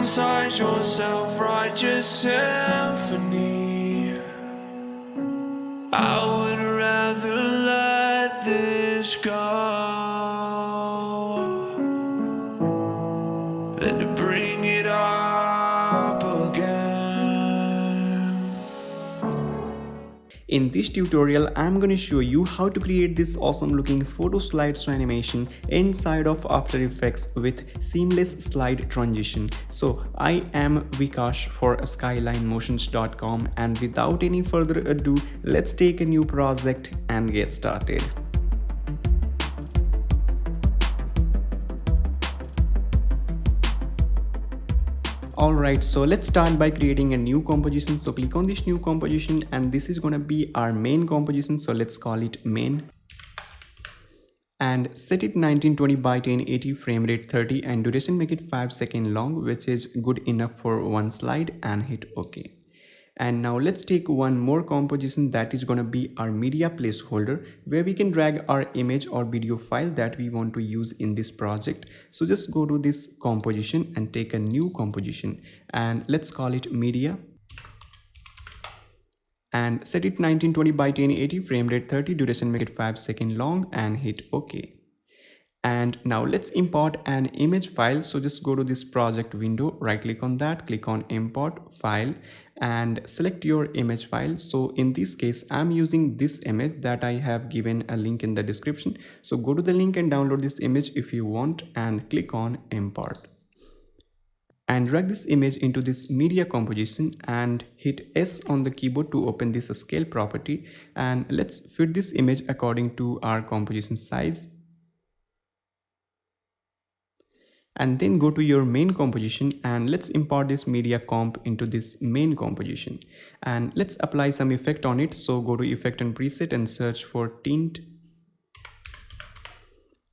inside your self-righteous symphony. I would rather let this go than to bring it up again. In this tutorial, I'm going to show you how to create this awesome looking photo slideshow animation inside of After Effects with seamless slide transition. So I am Vikash for SkylineMotions.com, and without any further ado, let's take a new project and get started. Alright, so let's start by creating a new composition. So click on this new composition, and this is gonna be our main composition. So let's call it main. And set it 1920 by 1080, frame rate 30, and duration make it 5 seconds long, which is good enough for one slide, and hit OK. And now let's take one more composition that is going to be our media placeholder, where we can drag our image or video file that we want to use in this project. So just go to this composition and take a new composition, and let's call it media. And set it 1920 by 1080, frame rate 30, duration make it 5 seconds long, and hit OK. And now let's import an image file. So just go to this project window, right click on that, click on import file, and select your image file. So in this case, I'm using this image that I have given a link in the description. So go to the link and download this image if you want, and click on import. And drag this image into this media composition and hit S on the keyboard to open this scale property. And let's fit this image according to our composition size. And then go to your main composition, and let's import this media comp into this main composition, and let's apply some effect on it. So go to effect and preset and search for tint,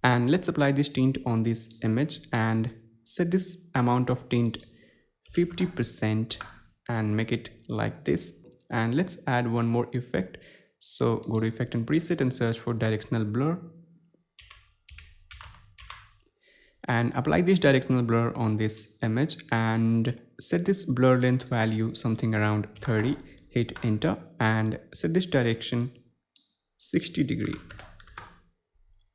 and let's apply this tint on this image and set this amount of tint 50% and make it like this. And let's add one more effect. So go to effect and preset and search for directional blur, and apply this directional blur on this image, and set this blur length value something around 30, hit enter, and set this direction 60 degree.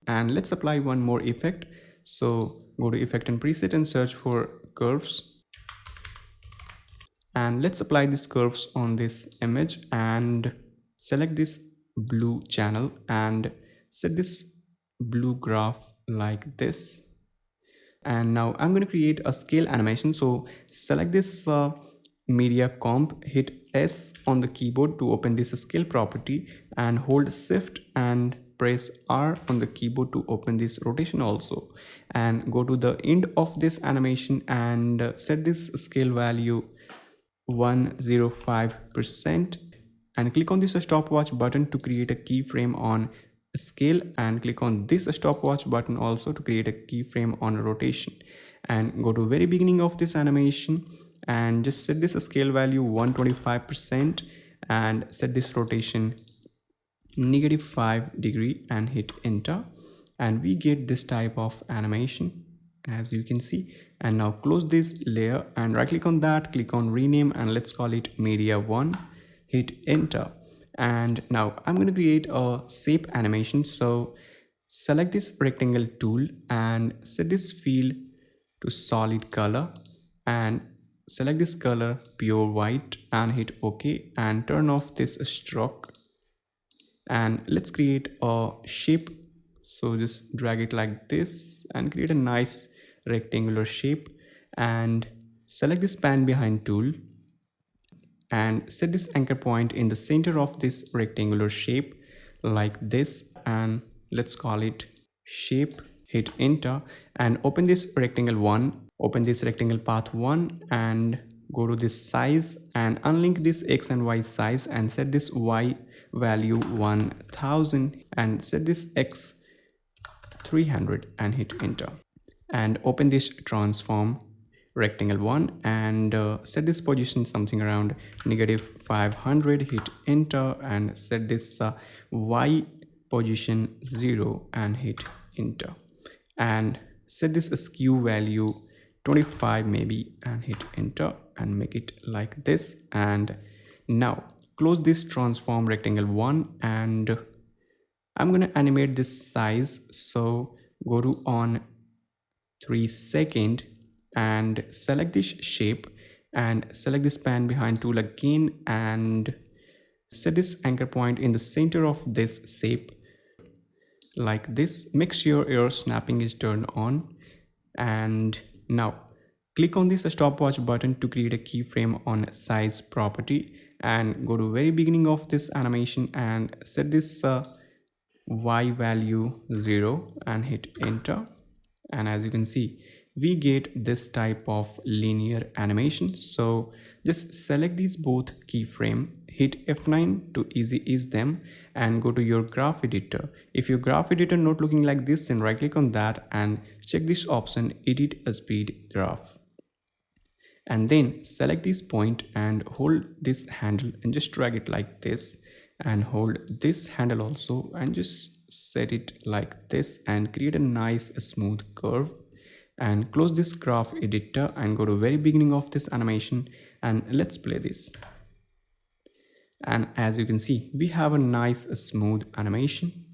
And let's apply one more effect. So go to effect and preset and search for curves, and let's apply these curves on this image and select this blue channel and set this blue graph like this. And now I'm going to create a scale animation. So select this media comp, hit S on the keyboard to open this scale property, and hold shift and press R on the keyboard to open this rotation also. And go to the end of this animation and set this scale value 105%, and click on this stopwatch button to create a keyframe on scale, and click on this stopwatch button also to create a keyframe on rotation. And go to very beginning of this animation and just set this scale value 125% and set this rotation -5 degree and hit enter, and we get this type of animation as you can see. And now close this layer and right click on that, click on rename, and let's call it media 1, hit enter. And now I'm going to create a shape animation. So select this rectangle tool and set this fill to solid color, and select this color pure white and hit OK, and turn off this stroke. And let's create a shape. So just drag it like this and create a nice rectangular shape, and select this pan behind tool and set this anchor point in the center of this rectangular shape like this, and let's call it shape, hit enter, and open this rectangle path 1 and go to this size and unlink this X and Y size and set this Y value 1000 and set this X 300 and hit enter, and open this transform rectangle 1 and set this position something around -500, hit enter, and set this Y position 0 and hit enter, and set this skew value 25 maybe, and hit enter and make it like this. And now close this transform rectangle 1, and I'm gonna animate this size. So go to on 3 second and select this shape and select the span behind tool again and set this anchor point in the center of this shape like this. Make sure your snapping is turned on, and now click on this stopwatch button to create a keyframe on size property, and go to very beginning of this animation and set this y value 0 and hit enter. And as you can see, we get this type of linear animation. So just select these both keyframe, hit F9 to easy ease them, and go to your graph editor. If your graph editor not looking like this, then right click on that and check this option, edit a speed graph, and then select this point and hold this handle and just drag it like this, and hold this handle also and just set it like this and create a nice smooth curve. And close this graph editor and go to very beginning of this animation, and let's play this. And as you can see, we have a nice smooth animation.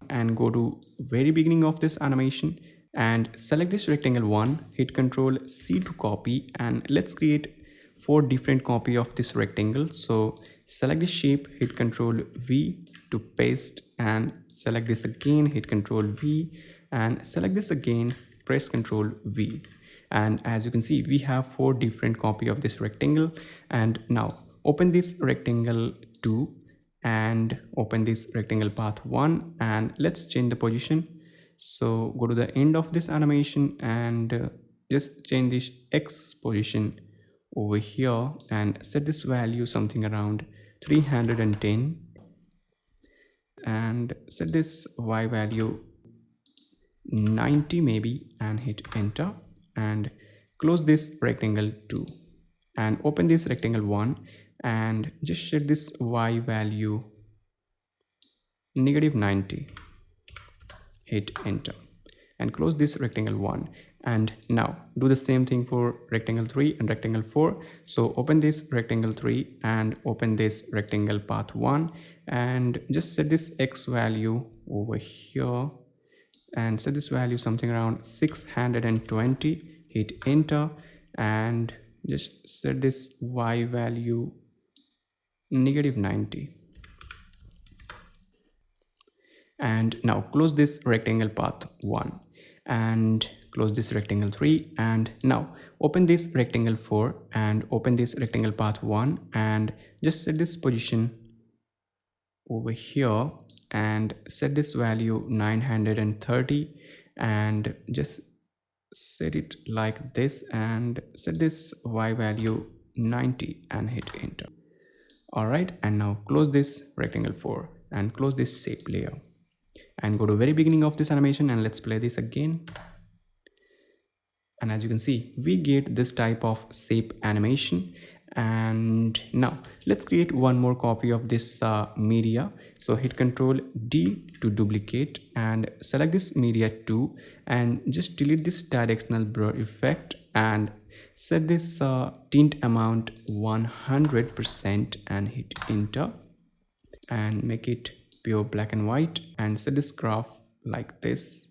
And go to very beginning of this animation and select this rectangle 1, hit Ctrl C to copy, and let's create 4 different copy of this rectangle. So select the shape, hit Ctrl V to paste, and select this again, hit Ctrl V, and select this again, press Ctrl V. And as you can see, we have 4 different copy of this rectangle. And now open this rectangle 2 and open this rectangle path 1, and let's change the position. So go to the end of this animation and just change this X position over here and set this value something around 310, and set this Y value 90 maybe, and hit enter. And close this rectangle 2 and open this rectangle 1 and just set this Y value -90, hit enter, and close this rectangle 1. And now do the same thing for rectangle 3 and rectangle 4. So open this rectangle 3 and open this rectangle path 1 and just set this X value over here and set this value something around 620, hit enter, and just set this Y value -90. And now close this rectangle path 1 and close this rectangle 3, and now open this rectangle 4 and open this rectangle path 1 and just set this position over here and set this value 930 and just set it like this and set this Y value 90 and hit enter. All right, and now close this rectangle 4 and close this shape layer and go to very beginning of this animation, and let's play this again. And as you can see, we get this type of shape animation. And now let's create one more copy of this media. So hit Ctrl D to duplicate and select this media 2 and just delete this directional blur effect and set this tint amount 100% and hit enter and make it pure black and white and set this graph like this.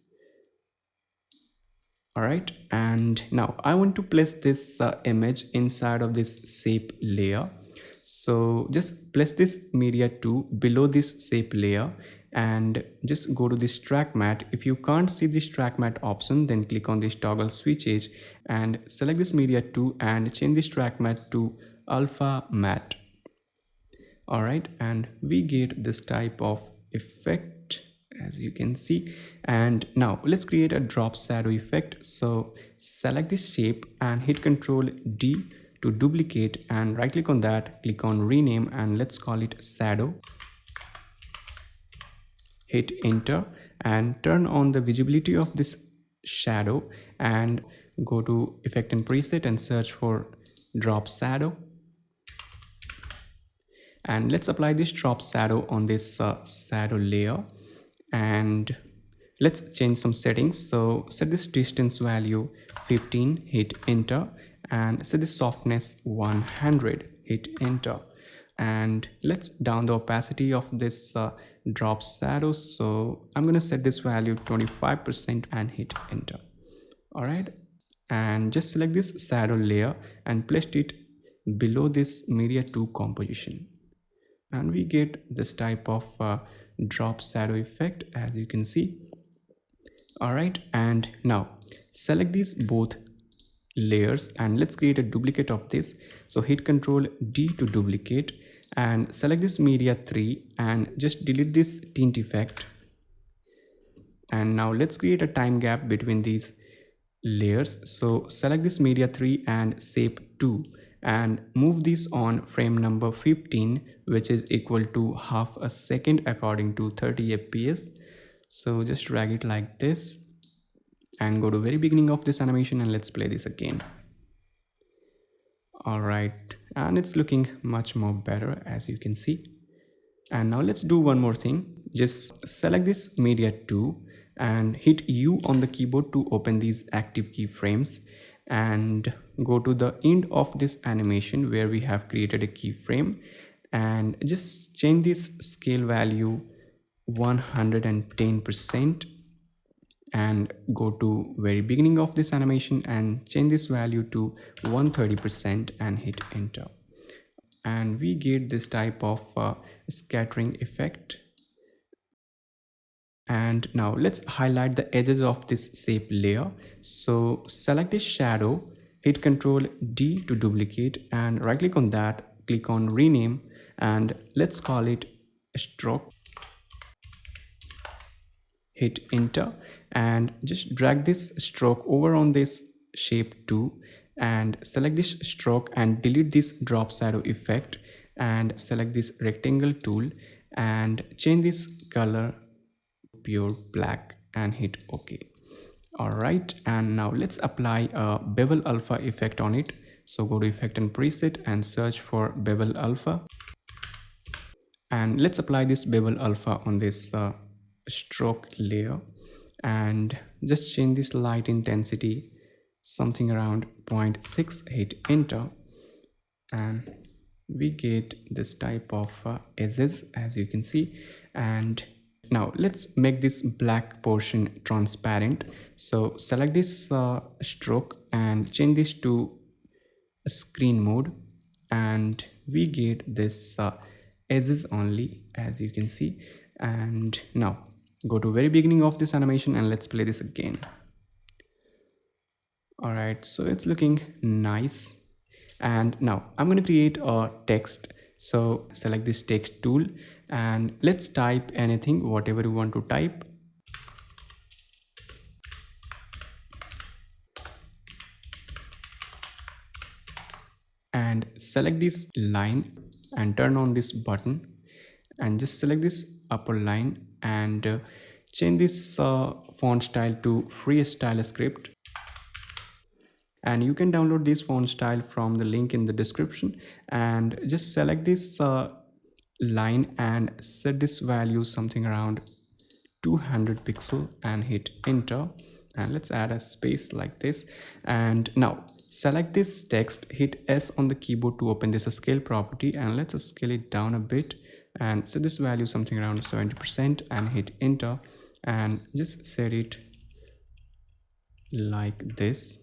All right, and now I want to place this image inside of this shape layer. So just place this media 2 below this shape layer and just go to this track matte. If you can't see this track matte option, then click on this toggle switches and select this media 2 and change this track matte to alpha matte. All right, and we get this type of effect as you can see. And now let's create a drop shadow effect. So select this shape and hit Ctrl D to duplicate and right click on that, click on rename, and let's call it shadow. Hit enter and turn on the visibility of this shadow and go to effect and preset and search for drop shadow. And let's apply this drop shadow on this shadow layer and let's change some settings. So set this distance value 15, hit enter, and set this softness 100, hit enter. And let's down the opacity of this drop shadow. So I'm going to set this value 25% and hit enter. All right, and just select this shadow layer and place it below this media 2 composition, and we get this type of drop shadow effect, as you can see. All right, and now select these both layers and let's create a duplicate of this. So hit Ctrl D to duplicate and select this media 3 and just delete this tint effect. And now let's create a time gap between these layers. So select this media 3 and shape 2 and move this on frame number 15, which is equal to half a second according to 30 fps. So just drag it like this and go to very beginning of this animation and let's play this again. All right, and it's looking much more better, as you can see. And now let's do one more thing. Just select this media 2 and hit U on the keyboard to open these active keyframes, and go to the end of this animation where we have created a keyframe, and just change this scale value 110% and go to very beginning of this animation and change this value to 130% and hit enter, and we get this type of scattering effect. And now let's highlight the edges of this shape layer. So select this shadow, hit Ctrl D to duplicate and right click on that, click on rename, and let's call it stroke. Hit enter and just drag this stroke over on this shape 2 and select this stroke and delete this drop shadow effect, and select this rectangle tool and change this color pure black and hit OK. All right, and now let's apply a bevel alpha effect on it. So go to effect and preset and search for bevel alpha, and let's apply this bevel alpha on this stroke layer and just change this light intensity something around 0.6, hit enter, and we get this type of edges, as you can see. And now let's make this black portion transparent. So select this stroke and change this to screen mode, and we get this edges only, as you can see. And now go to very beginning of this animation and let's play this again. All right, so it's looking nice. And now I'm going to create a text. So select this text tool and let's type anything, whatever you want to type. And select this line and turn on this button and just select this upper line and change this font style to freestyle script, and you can download this font style from the link in the description. And just select this line and set this value something around 200 pixel and hit enter, and let's add a space like this. And now select this text, hit S on the keyboard to open this scale property, and let's scale it down a bit and set this value something around 70% and hit enter, and just set it like this.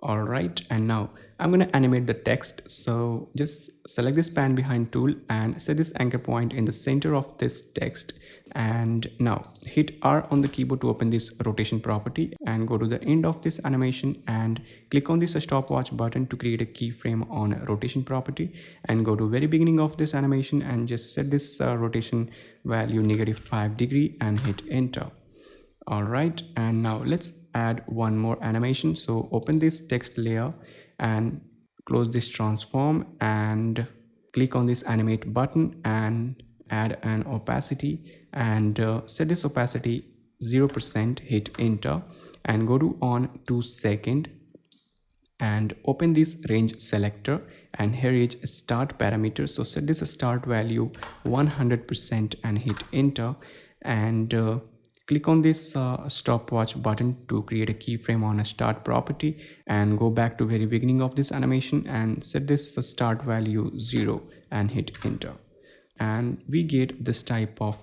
All right, and now I'm going to animate the text. So just select this pan behind tool and set this anchor point in the center of this text, and now hit R on the keyboard to open this rotation property and go to the end of this animation and click on this stopwatch button to create a keyframe on rotation property, and go to very beginning of this animation and just set this rotation value -5 degree and hit enter. All right, and now let's add one more animation. So open this text layer and close this transform and click on this animate button and add an opacity and set this opacity 0%, hit enter, and go to on 2 second and open this range selector, and here is start parameter. So set this start value 100% and hit enter, and Click on this stopwatch button to create a keyframe on a start property, and go back to very beginning of this animation and set this start value 0 and hit enter. And we get this type of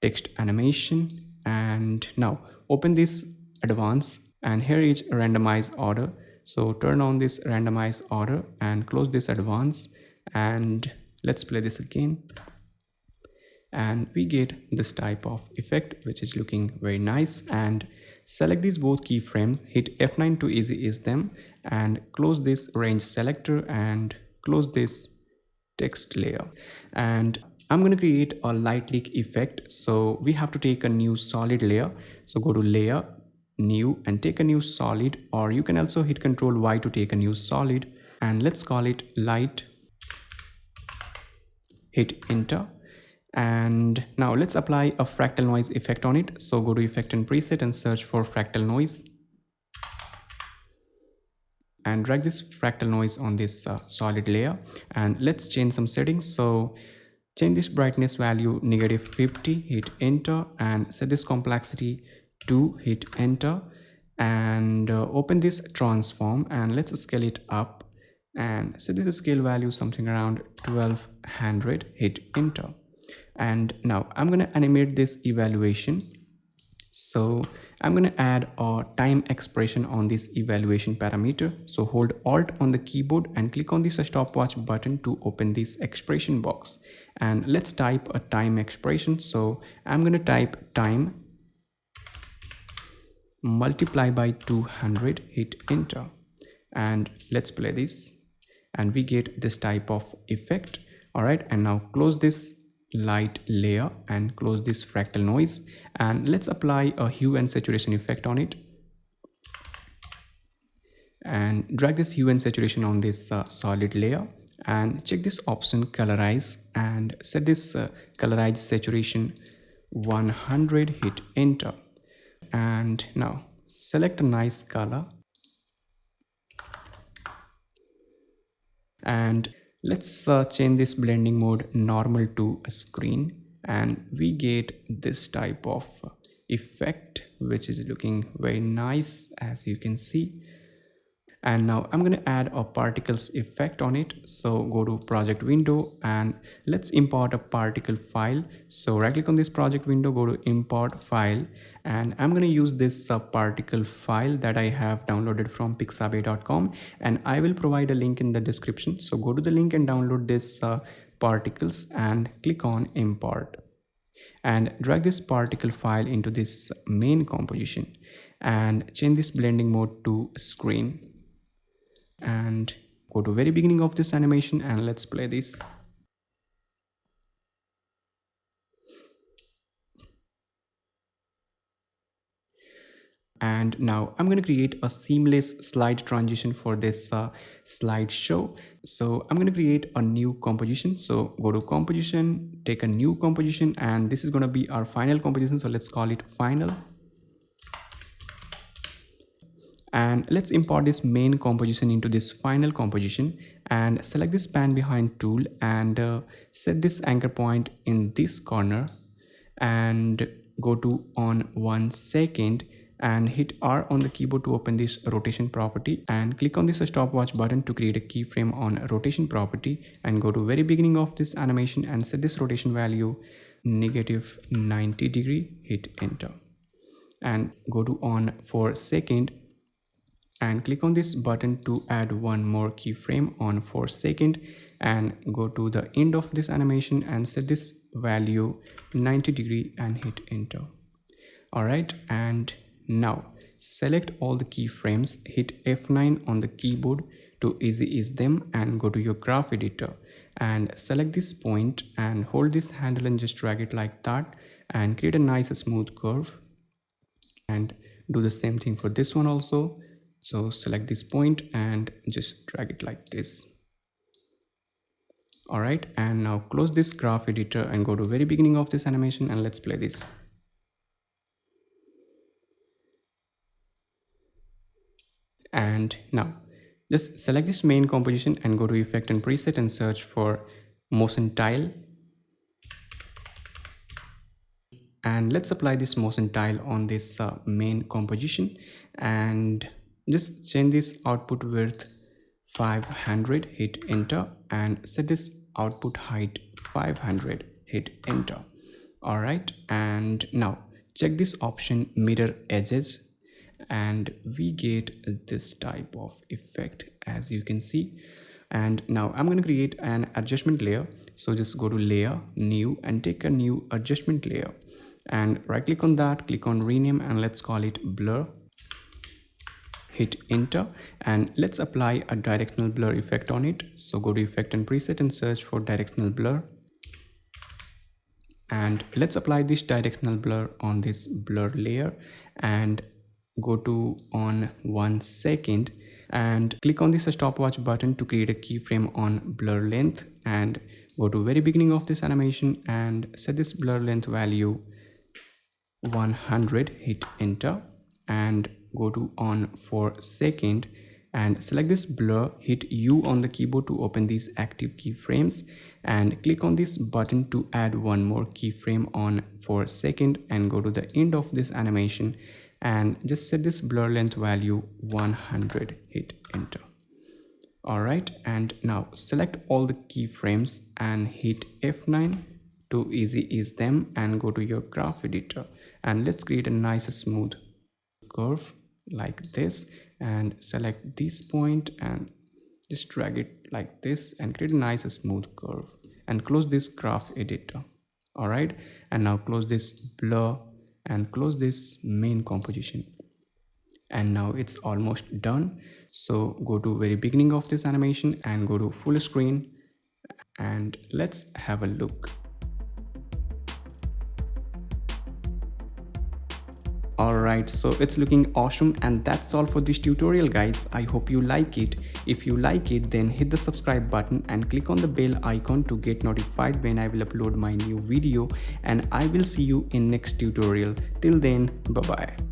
text animation. And now open this advance, and here is randomize order. So turn on this randomize order and close this advance, and let's play this again. And we get this type of effect, which is looking very nice. And select these both keyframes, hit F9 to easy ease them, and close this range selector and close this text layer. And I'm going to create a light leak effect, so we have to take a new solid layer. So go to layer, new, and take a new solid, or you can also hit Ctrl Y to take a new solid, and let's call it light. Hit enter. And now let's apply a fractal noise effect on it. So go to effect and preset and search for fractal noise, and drag this fractal noise on this solid layer. And let's change some settings. So change this brightness value -50, hit enter, and set this complexity to, hit enter. And open this transform, and let's scale it up and set this scale value something around 1200, hit enter. And now I'm going to animate this evaluation. So I'm going to add a time expression on this evaluation parameter. So hold Alt on the keyboard and click on this stopwatch button to open this expression box. And let's type a time expression. So I'm going to type time multiply by 200, hit enter. And let's play this, and we get this type of effect. All right, and now close this light layer and close this fractal noise, and let's apply a hue and saturation effect on it, and drag this hue and saturation on this solid layer, and check this option colorize and set this colorize saturation 100, hit enter. And now select a nice color, and let's change this blending mode normal to screen, and we get this type of effect, which is looking very nice, as you can see. And now I'm going to add a particles effect on it. So go to project window and let's import a particle file. So right click on this project window, go to import file, and I'm going to use this particle file that I have downloaded from pixabay.com, and I will provide a link in the description. So go to the link and download this particles and click on import, and drag this particle file into this main composition, and change this blending mode to screen, and go to very beginning of this animation, and let's play this. And now I'm going to create a seamless slide transition for this slideshow. So I'm going to create a new composition. So go to composition, take a new composition, and this is going to be our final composition. So let's call it final. And let's import this main composition into this final composition, and select this pan behind tool, and set this anchor point in this corner, and go to on 1 second and hit R on the keyboard to open this rotation property, and click on this stopwatch button to create a keyframe on rotation property, and go to very beginning of this animation and set this rotation value -90°, hit enter, and go to on 4 second and click on this button to add one more keyframe on 4 second, and go to the end of this animation and set this value 90° and hit enter. All right, and now select all the keyframes, hit F9 on the keyboard to easy ease them, and go to your graph editor and select this point and hold this handle and just drag it like that, and create a nice smooth curve, and do the same thing for this one also. So select this point and just drag it like this. All right, and now close this graph editor and go to very beginning of this animation, and let's play this. And now just select this main composition and go to effect and preset and search for motion tile. And let's apply this motion tile on this main composition, and just change this output width 500, hit enter, and set this output height 500, hit enter. All right, and now check this option mirror edges, and we get this type of effect as you can see. And now I'm going to create an adjustment layer, so just go to layer, new, and take a new adjustment layer, and right click on that, click on rename, and let's call it blur, hit enter, and let's apply a directional blur effect on it. So go to effect and preset and search for directional blur, and let's apply this directional blur on this blur layer, and go to on 1 second, and click on this stopwatch button to create a keyframe on blur length, and go to very beginning of this animation and set this blur length value 100, hit enter, and go to on for second, and select this blur, hit U on the keyboard to open these active keyframes, and click on this button to add one more keyframe on for second, and go to the end of this animation and just set this blur length value 100, hit enter. All right, and now select all the keyframes and hit F9 to easy ease them, and go to your graph editor, and let's create a nice smooth curve like this, and select this point and just drag it like this and create a nice smooth curve, and close this graph editor. All right, and now close this blur and close this main composition, and now it's almost done. So go to very beginning of this animation and go to full screen, and let's have a look. Alright, so it's looking awesome, and that's all for this tutorial guys. I hope you like it. If you like it, then hit the subscribe button and click on the bell icon to get notified when I will upload my new video, and I will see you in next tutorial. Till then, bye bye.